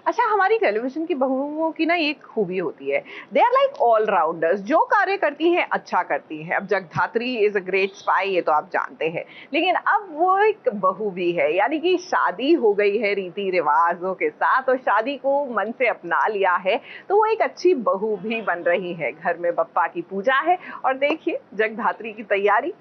अच्छा, हमारी टेलीविजन की बहुओं की ना एक खूबी होती है, they are like all rounders, जो कार्य करती हैं अच्छा करती हैं। अब Jagadhatri is a great spy, ये तो आप जानते हैं, लेकिन अब वो एक बहू भी है, यानी कि शादी हो गई है रीति रिवाजों के साथ और शादी को मन से अपना लिया है, तो वो एक अच्छी बहू भी बन रही है। घर में बप्पा की पूजा है और देखिए जगधात्री की तैयारी।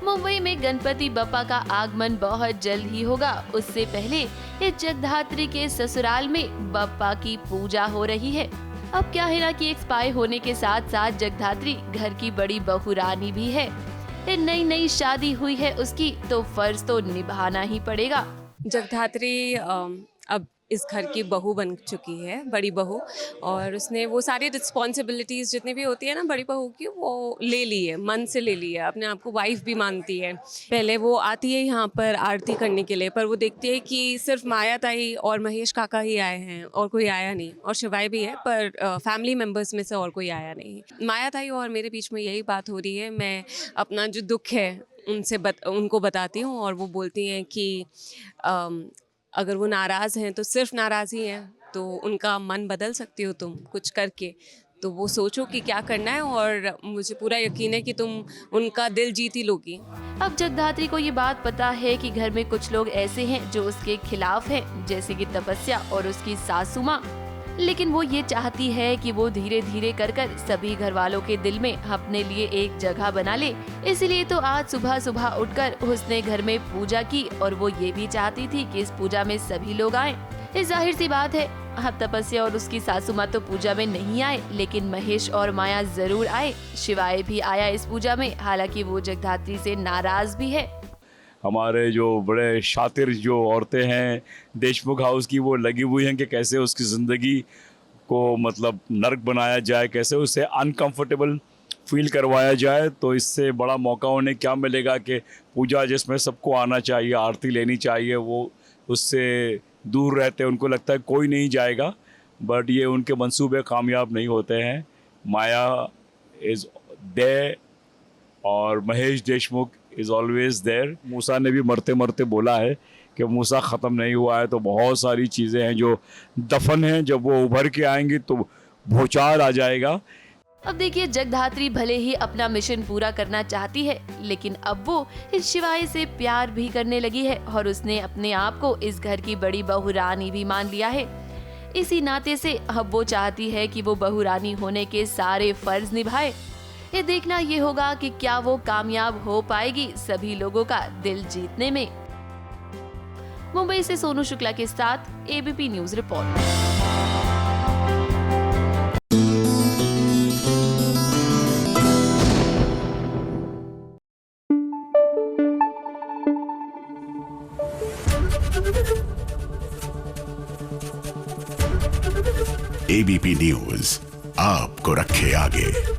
मुंबई में गणपति बप्पा का आगमन बहुत जल्द ही होगा। उससे पहले इस जगधात्री के ससुराल में बप्पा की पूजा हो रही है। अब क्या है ना कि एक स्पाई होने के साथ साथ जगधात्री घर की बड़ी बहू रानी भी है। नई नई शादी हुई है उसकी, तो फर्ज तो निभाना ही पड़ेगा। जगधात्री अब इस घर की बहू बन चुकी है, बड़ी बहू, और उसने वो सारी रिस्पॉन्सिबिलिटीज़ जितनी भी होती है ना बड़ी बहू की, वो ले ली है, मन से ले ली है, अपने आप को वाइफ भी मानती है। पहले वो आती है यहाँ पर आरती करने के लिए, पर वो देखती है कि सिर्फ माया ताई और महेश काका ही आए हैं और कोई आया नहीं, और शिवाय भी है पर फैमिली मेम्बर्स में से और कोई आया नहीं। माया ताई और मेरे बीच में यही बात हो रही है, मैं अपना जो दुख है उनको बताती हूँ, और वो बोलती हैं कि अगर वो नाराज़ हैं तो सिर्फ नाराज़ ही हैं, तो उनका मन बदल सकती हो तुम कुछ करके, तो वो सोचो कि क्या करना है, और मुझे पूरा यकीन है कि तुम उनका दिल जीत ही लोगी। अब जगधात्री को ये बात पता है कि घर में कुछ लोग ऐसे हैं जो उसके खिलाफ हैं, जैसे कि तपस्या और उसकी सासू माँ, लेकिन वो ये चाहती है कि वो धीरे धीरे कर सभी घर वालों के दिल में अपने लिए एक जगह बना ले। इसलिए तो आज सुबह सुबह उठकर उसने घर में पूजा की, और वो ये भी चाहती थी कि इस पूजा में सभी लोग आए। ये जाहिर सी बात है, अब तपस्या और उसकी सासू माँ तो पूजा में नहीं आए, लेकिन महेश और माया जरूर आए। शिवाय भी आया इस पूजा में, हालांकि वो जगधात्री से नाराज भी है। हमारे जो बड़े शातिर जो औरतें हैं देशमुख हाउस की, वो लगी हुई हैं कि कैसे उसकी ज़िंदगी को मतलब नर्क बनाया जाए, कैसे उसे अनकंफर्टेबल फील करवाया जाए। तो इससे बड़ा मौका उन्हें क्या मिलेगा कि पूजा जिसमें सबको आना चाहिए, आरती लेनी चाहिए, वो उससे दूर रहते हैं। उनको लगता है कोई नहीं जाएगा, बट ये उनके मंसूबे कामयाब नहीं होते हैं। माया इज़ देयर और Mahesh Deshmukh is always there. Musa ने भी मरते मरते बोला है कि मूसा ख़त्म नहीं हुआ है, तो बहुत सारी चीज़ें हैं जो दफन हैं, जब वो उभर के आएंगी तो भूचाल आ जाएगा। अब देखिए, जगधात्री भले ही अपना मिशन पूरा करना चाहती है, लेकिन अब वो इस शिवाय से प्यार भी करने लगी है, और उसने अपने आप को इस घर की बड़ी बहू रानी भी मान लिया है। इसी नाते से अब वो चाहती है कि वो बहू रानी होने के सारे फर्ज निभाए। ये देखना ये होगा कि क्या वो कामयाब हो पाएगी सभी लोगों का दिल जीतने में। मुंबई से सोनू शुक्ला के साथ ABP news report. ABP news आपको रखे आगे।